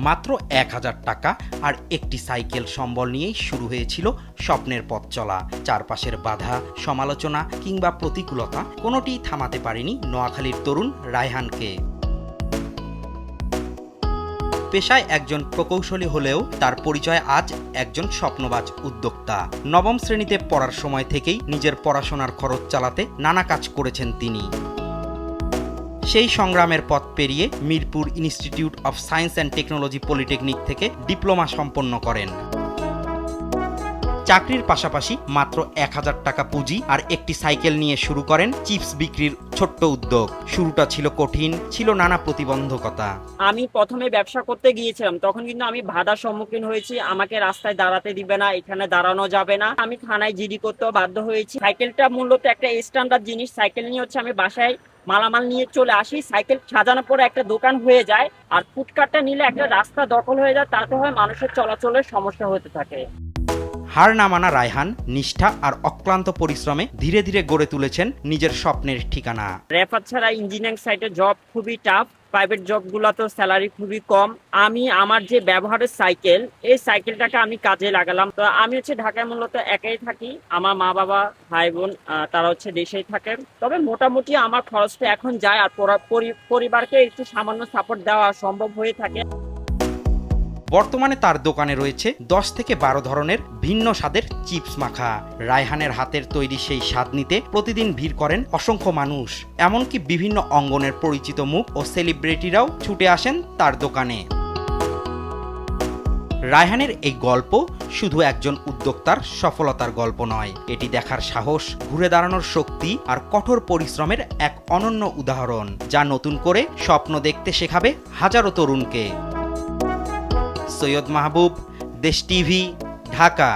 মাত্র ১,০০০ টাকা আর একটি সাইকেল সম্বল নিয়েই শুরু হয়েছিল স্বপ্নের পথ চলা। চারপাশের বাধা, সমালোচনা কিংবা প্রতিকূলতা কোনোটিই থামাতে পারেনি নোয়াখালীর তরুণ রায়হানকে। পেশায় একজন প্রকৌশলী হলেও তার পরিচয় আজ একজন স্বপ্নবাজ উদ্যোক্তা। নবম শ্রেণীতে পড়ার সময় থেকেই নিজের পড়াশোনার খরচ চালাতে নানা কাজ করেছেন তিনি। সেই সংগ্রামের পথ পেরিয়ে Mirpur institute of science and technology polytechnic থেকে ডিপ্লোমা সম্পন্ন করেন। চাকরির পাশাপাশি মাত্র ১,০০০ টাকা পুঁজি আর একটি সাইকেল নিয়ে শুরু করেন চিপস বিক্রির ছোট্ট উদ্যোগ। শুরুটা ছিল কঠিন, ছিল নানা প্রতিবন্ধকতা। আমি প্রথমে ব্যবসা করতে গিয়েছিলাম, তখন কিন্তু আমি বাধার সম্মুখীন হয়েছি। আমাকে রাস্তায় দাঁড়াতে দিবে না, এখানে দাঁড়ানো যাবে না, আমি থানায় জিডি করতেও বাধ্য হয়েছি। সাইকেলটা মূলত একটা স্ট্যান্ডার্ড জিনিস। সাইকেল নিয়ে আমি বাসায় মালামাল নিয়ে চলে আসি। সাইকেল সাজানোর পরে একটা দোকান হয়ে যায়, আর ফুটকাটটা নিলে একটা রাস্তা দখল হয়ে যায়। তাতে হয় মানুষের চলাচলের সমস্যা হতে থাকে। হার না মানা রায়হান নিষ্ঠা আর অক্লান্ত পরিশ্রমে ধীরে ধীরে গড়ে তুলেছেন নিজের স্বপ্নের ঠিকানা। রেফার ছাড়া ইঞ্জিনিয়ারিং সাইটে জব খুবই টাফ। প্রাইভেট জবগুলোতে স্যালারি খুবই কম। আমি আমার যে ব্যবহারের সাইকেল, এই সাইকেলটাকে আমি কাজে লাগালাম। তো আমি ঢাকায় মূলত একাই থাকি। আমার মা বাবা ভাই বোন তারা দেশেই থাকেন। তবে মোটামুটি আমার খরচটা এখন যায়, আর পরিবারকে একটু সামান্য সাপোর্ট দেওয়া সম্ভব হয়ে থাকে। বর্তমানে তার দোকানে রয়েছে ১০ থেকে ১২ ধরনের ভিন্ন স্বাদের চিপস মাখা। রায়হানের হাতের তৈরি সেই স্বাদ নিতে প্রতিদিন ভিড় করেন অসংখ্য মানুষ। এমনকি বিভিন্ন অঙ্গনের পরিচিত মুখ ও সেলিব্রিটিরাও ছুটে আসেন তার দোকানে। রায়হানের এই গল্প শুধু একজন উদ্যোক্তার সফলতার গল্প নয়, এটি দেখার সাহস, ঘুরে দাঁড়ানোর শক্তি আর কঠোর পরিশ্রমের এক অনন্য উদাহরণ, যা নতুন করে স্বপ্ন দেখতে শেখাবে হাজারো তরুণকে। সৈয়দ মাহবুব, দেশ টিভি, ঢাকা।